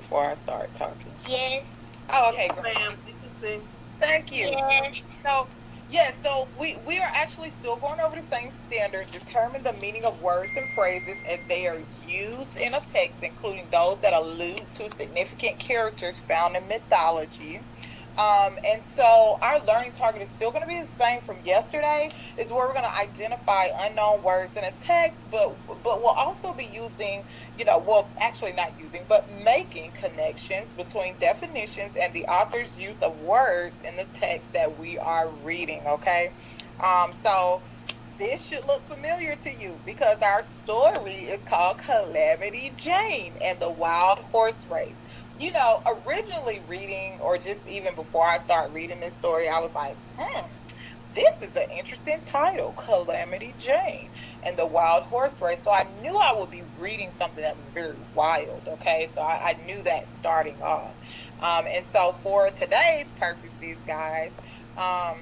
before I start talking? Yes. Oh, okay, Yes, great. ma'am. We can see. Thank you. Yes. So, yeah, so we are actually still going over the same standard. Determine the meaning of words and phrases as they are used in a text, including those that allude to significant characters found in mythology. And so our learning target is still going to be the same from yesterday. Is where we're going to identify unknown words in a text, but we'll also be using, well, actually not using, but making connections between definitions and the author's use of words in the text that we are reading. Okay, so this should look familiar to you because our story is called Calamity Jane and the Wild Horse Race. Originally reading, or just even before I start reading this story, I was like, this is an interesting title, Calamity Jane and the Wild Horse Race. So I knew I would be reading something that was very wild. Okay, so I knew that starting off. And so for today's purposes, guys, I'm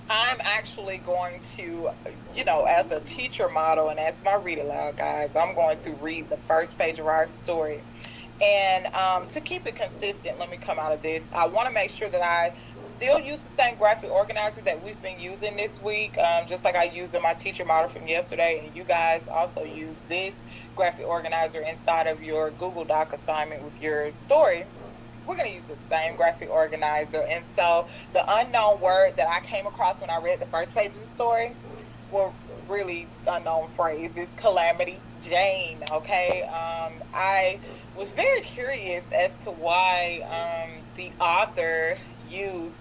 actually going to, as a teacher model and as my read aloud, guys, I'm going to read the first page of our story. And to keep it consistent, let me come out of this. I want to make sure that I still use the same graphic organizer that we've been using this week, just like I used in my teacher model from yesterday. And you guys also use this graphic organizer inside of your Google Doc assignment with your story. We're going to use the same graphic organizer. And so the unknown word that I came across when I read the first page of the story, well, really unknown phrase, is Calamity Jane. Okay. I was very curious as to why the author used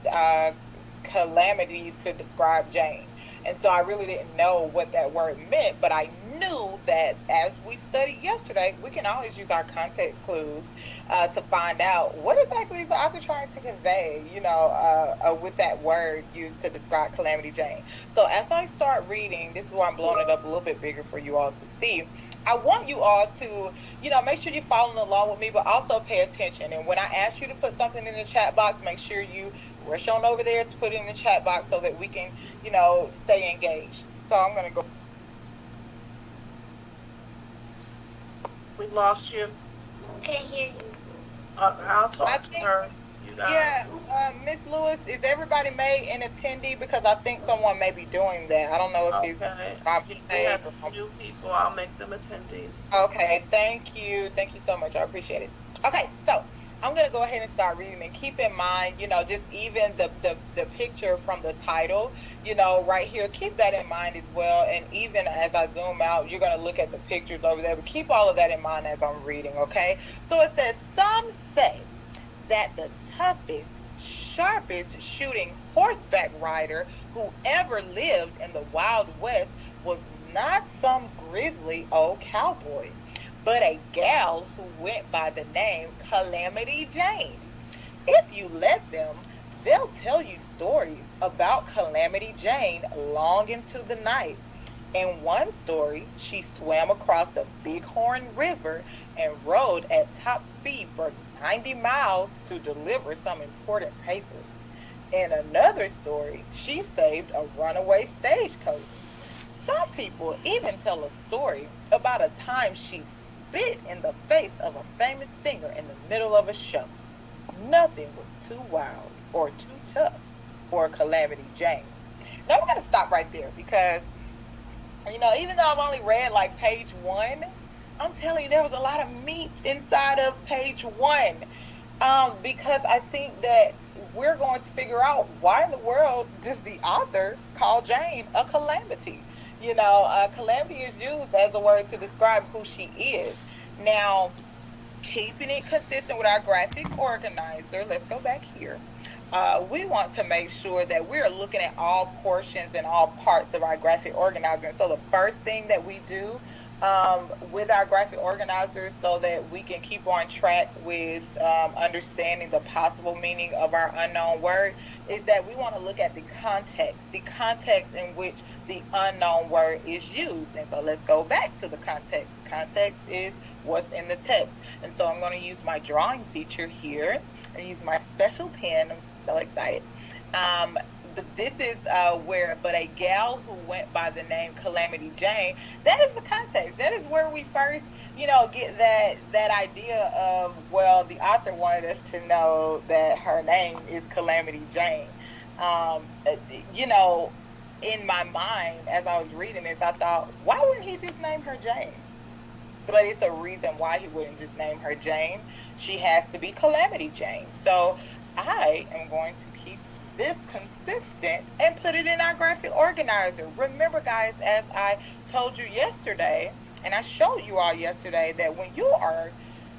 calamity to describe Jane. And so I really didn't know what that word meant, but I knew that as we studied yesterday, we can always use our context clues to find out what exactly is the author trying to convey, with that word used to describe Calamity Jane. So as I start reading, this is why I'm blowing it up a little bit bigger for you all to see. I want you all to, make sure you're following along with me, but also pay attention. And when I ask you to put something in the chat box, make sure you rush on over there to put it in the chat box so that we can, stay engaged. So I'm going to go. We lost you. Can't hear you. I'll I talk to think, her. You guys. yeah, Miss Lewis, is everybody made an attendee? Because I think someone may be doing that. I don't know if it's Okay. my Yeah, we mistake have or. new people. I'll make them attendees. Okay, thank you. Thank you so much. I appreciate it. Okay, so I'm gonna go ahead and start reading, and keep in mind, just even the picture from the title, right here, keep that in mind as well. And even as I zoom out, you're gonna look at the pictures over there, but keep all of that in mind as I'm reading, okay? So it says, some say that the toughest, sharpest shooting horseback rider who ever lived in the Wild West was not some grizzly old cowboy, but a gal who went by the name Calamity Jane. If you let them, they'll tell you stories about Calamity Jane long into the night. In one story, she swam across the Bighorn River and rode at top speed for 90 miles to deliver some important papers. In another story, she saved a runaway stagecoach. Some people even tell a story about a time she spit in the face of a famous singer in the middle of a show. Nothing was too wild or too tough for Calamity Jane. Now we're going to stop right there because, even though I've only read like page one, I'm telling you, there was a lot of meat inside of page one. Because I think that we're going to figure out why in the world does the author call Jane a calamity? Calamity is used as a word to describe who she is. Now, keeping it consistent with our graphic organizer, let's go back here. We want to make sure that we're looking at all portions and all parts of our graphic organizer. And so the first thing that we do with our graphic organizer, so that we can keep on track with understanding the possible meaning of our unknown word, is that we want to look at the context in which the unknown word is used. And so let's go back to the context. The context is what's in the text. And so I'm going to use my drawing feature here and use my special pen. I'm so excited. this is where, but a gal who went by the name Calamity Jane. That is the context. That is where we first, get that idea of, well, the author wanted us to know that her name is Calamity Jane. Um, uh, you know, in my mind, as I was reading this, I thought, why wouldn't he just name her Jane? But it's a reason why he wouldn't just name her Jane. She has to be Calamity Jane. So I am going to keep this consistent and put it in our graphic organizer. Remember, guys, as I told you yesterday, and I showed you all yesterday, that when you are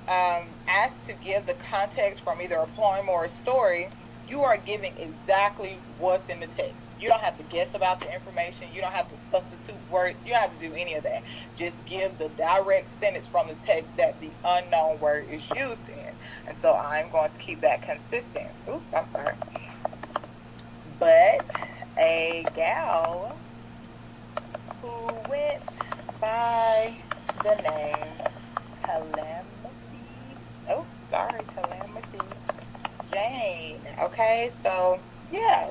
asked to give the context from either a poem or a story, you are giving exactly what's in the text. You don't have to guess about the information. You don't have to substitute words. You don't have to do any of that. Just give the direct sentence from the text that the unknown word is used in. And so I'm going to keep that consistent. Oops, I'm sorry. But a gal who went by the name Calamity. Oh, sorry, Calamity Jane. Okay, so yeah,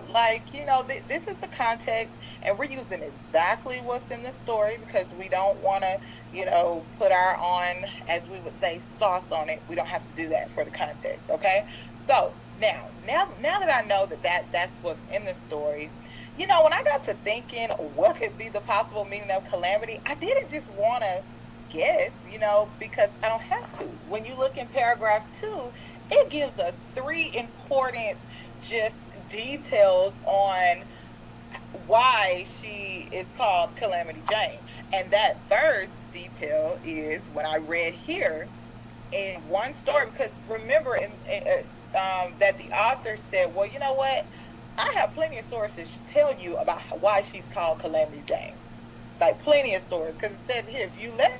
this is the context, and we're using exactly what's in the story because we don't want to, put our own, as we would say, sauce on it. We don't have to do that for the context, okay? So now that I know that's what's in the story, when I got to thinking what could be the possible meaning of calamity, I didn't just want to guess, because I don't have to. When you look in paragraph 2, it gives us 3 important just details on why she is called Calamity Jane. And that first detail is when I read here in one story, because remember that the author said, well, you know what? I have plenty of stories to tell you about why she's called Calamity Jane. Like plenty of stories, because it says here, if you let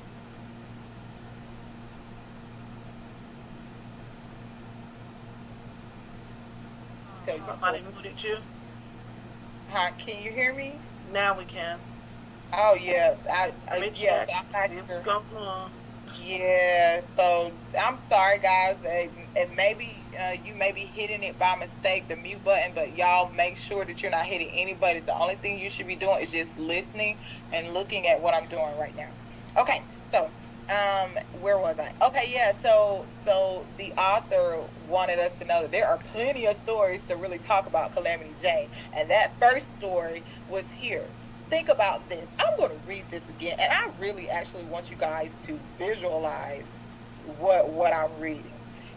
Somebody muted you. Can you hear me? Now we can. Oh yeah, Let me yes, check. I'm See not what's sure. going on. Yeah, so I'm sorry, guys. And maybe you may be hitting it by mistake, the mute button, but y'all make sure that you're not hitting any buttons. The only thing you should be doing is just listening and looking at what I'm doing right now. Okay, so where was I? Okay, yeah, so the author wanted us to know that there are plenty of stories to really talk about Calamity Jane, and that first story was here. Think about this. I'm going to read this again, and I really actually want you guys to visualize what I'm reading.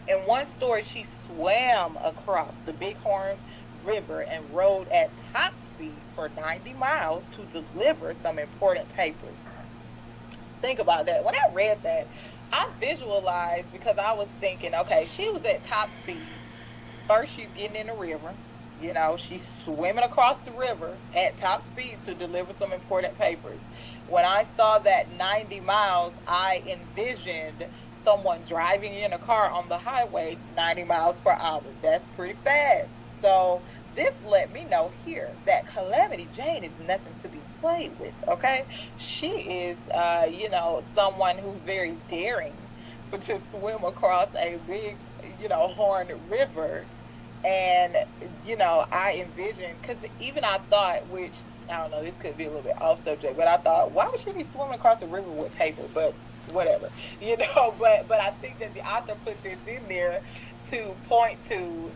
In one story, she swam across the Bighorn River and rode at top speed for 90 miles to deliver some important papers. Think about that. When I read that, I visualized, because I was thinking, okay, she was at top speed. First, she's getting in the river. She's swimming across the river at top speed to deliver some important papers. When I saw that 90 miles, I envisioned someone driving in a car on the highway 90 miles per hour. That's pretty fast. So this let me know here that Calamity Jane is nothing to be played with, okay? She is, someone who's very daring, but to swim across a big, horned river. And, I envisioned, because even I thought, which, I don't know, this could be a little bit off subject, but I thought, why would she be swimming across a river with paper? But whatever, but I think that the author put this in there to point to,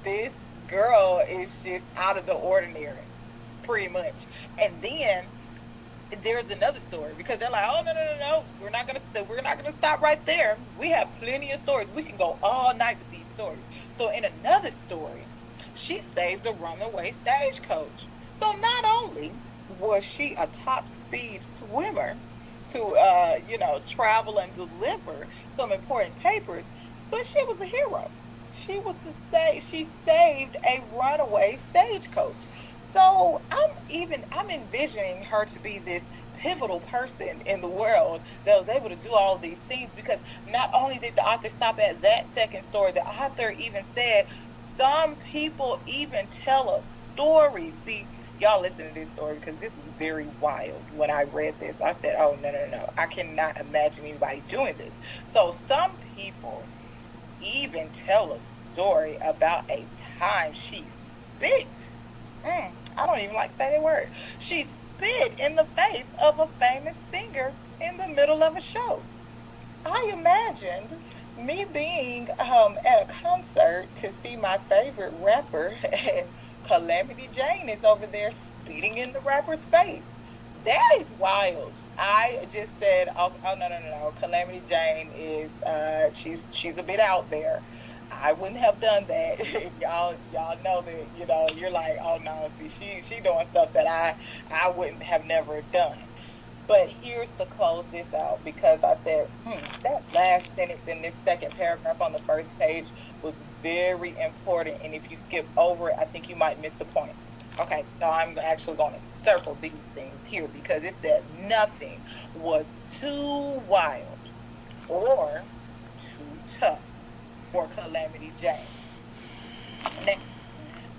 this girl is just out of the ordinary, pretty much. And then there's another story, because they're like, oh, no, we're not gonna stop right there. We have plenty of stories. We can go all night with these stories. So in another story, she saved a runaway stagecoach. So not only was she a top speed swimmer to travel and deliver some important papers, but she was a hero. She saved a runaway stagecoach. So I'm envisioning her to be this pivotal person in the world that was able to do all of these things, because not only did the author stop at that second story, the author even said some people even tell a story. See, y'all listen to this story, because this is very wild. When I read this, I said, oh, no. I cannot imagine anybody doing this. So some people even tell a story about a time she spit. I don't even like to say that word. She spit in the face of a famous singer in the middle of a show. I imagined me being at a concert to see my favorite rapper, and Calamity Jane is over there spitting in the rapper's face. That is wild. I just said, oh no, no, no, no. Calamity Jane is she's a bit out there. I wouldn't have done that. Y'all know that, you're like, oh no, see, she doing stuff that I wouldn't have never done. But here's to close this out, because I said, that last sentence in this second paragraph on the first page was very important. And if you skip over it, I think you might miss the point. Okay, so I'm actually going to circle these things here, because it said nothing was too wild or too tough for Calamity Jane. Now,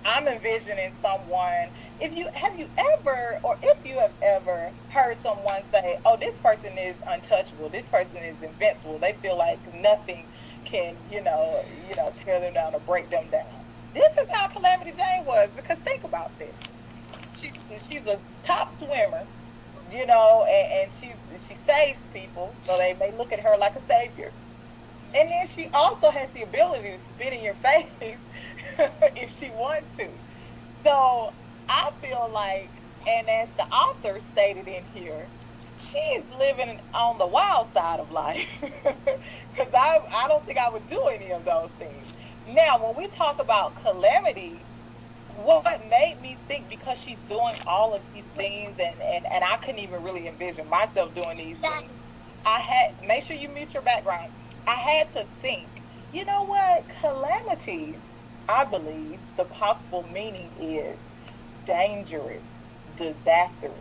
I'm envisioning someone. If you have ever heard someone say, "Oh, this person is untouchable. This person is invincible. They feel like nothing can, tear them down or break them down." This is how Calamity Jane was, because think about this. She's a top swimmer, and she saves people, so they look at her like a savior. And then she also has the ability to spit in your face if she wants to. So I feel like, and as the author stated in here, she's living on the wild side of life, because I don't think I would do any of those things. Now, when we talk about Calamity, what made me think, because she's doing all of these things, and I couldn't even really envision myself doing these things. Make sure you mute your background. I had to think, you know what, Calamity, I believe the possible meaning is dangerous, disastrous.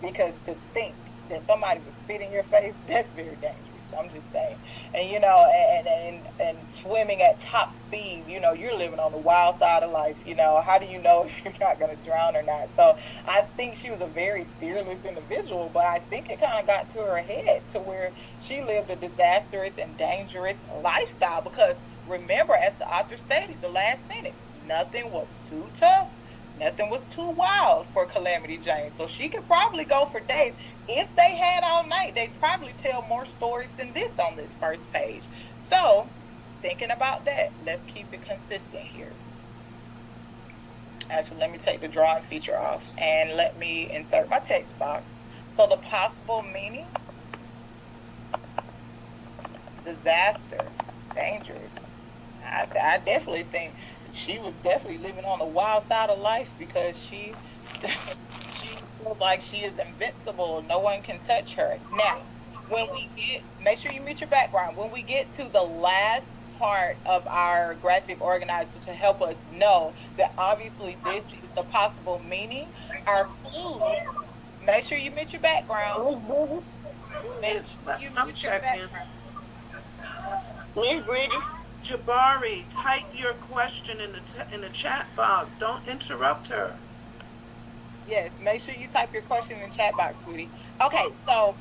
Because to think that somebody would spit in your face, that's very dangerous. I'm just saying. And and swimming at top speed, you're living on the wild side of life. How do you know if you're not going to drown or not? So I think she was a very fearless individual, but I think it kind of got to her head to where she lived a disastrous and dangerous lifestyle. Because remember, as the author stated, the last sentence, nothing was too tough. Nothing was too wild for Calamity Jane. So she could probably go for days. If they had all night, they'd probably tell more stories than this on this first page. So, thinking about that, let's keep it consistent here. Actually, let me take the drawing feature off and let me insert my text box. So the possible meaning: disaster, dangerous. I definitely think she was definitely living on the wild side of life, because she feels like she is invincible. No one can touch her. Now, make sure you mute your background. When we get to the last part of our graphic organizer to help us know that obviously this is the possible meaning, our clues, make sure you mute your background. I'm checking. Miss Bridges. Jabari, type your question in the chat box. Don't interrupt her. Yes, make sure you type your question in the chat box, sweetie. Okay, so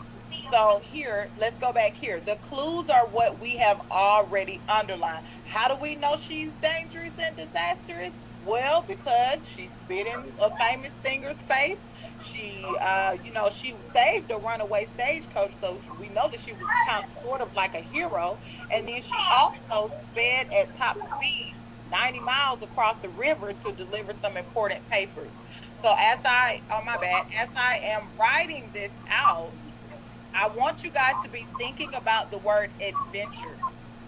here, let's go back here. The clues are what we have already underlined. How do we know she's dangerous and disastrous? Well, because she spit in a famous singer's face. She, she saved a runaway stagecoach, so we know that she was kind of sort of like a hero. And then she also sped at top speed, 90 miles across the river, to deliver some important papers. So as I am writing this out, I want you guys to be thinking about the word adventure.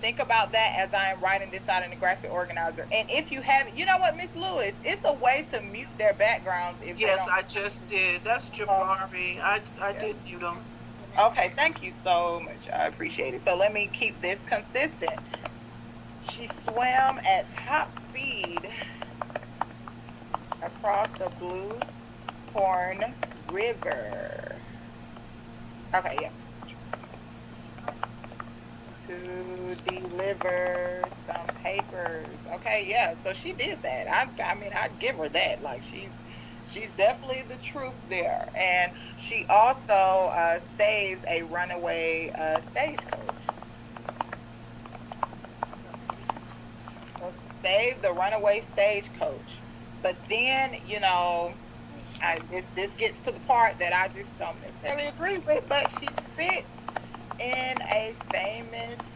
Think about that as I am writing this out in the graphic organizer. And if you haven't, you know what, Miss Lewis, it's a way to mute their backgrounds. Yes, I just did. That's Jabari. I did mute them. Okay, thank you so much. I appreciate it. So let me keep this consistent. She swam at top speed across the Blue Horn River. Okay, yeah. To deliver some papers. Okay, yeah. So she did that. I mean, I'd give her that. Like, she's definitely the truth there. And she also saved a runaway stagecoach. So saved the runaway stagecoach. But then, this gets to the part that I just don't necessarily agree with, but she spit in a famous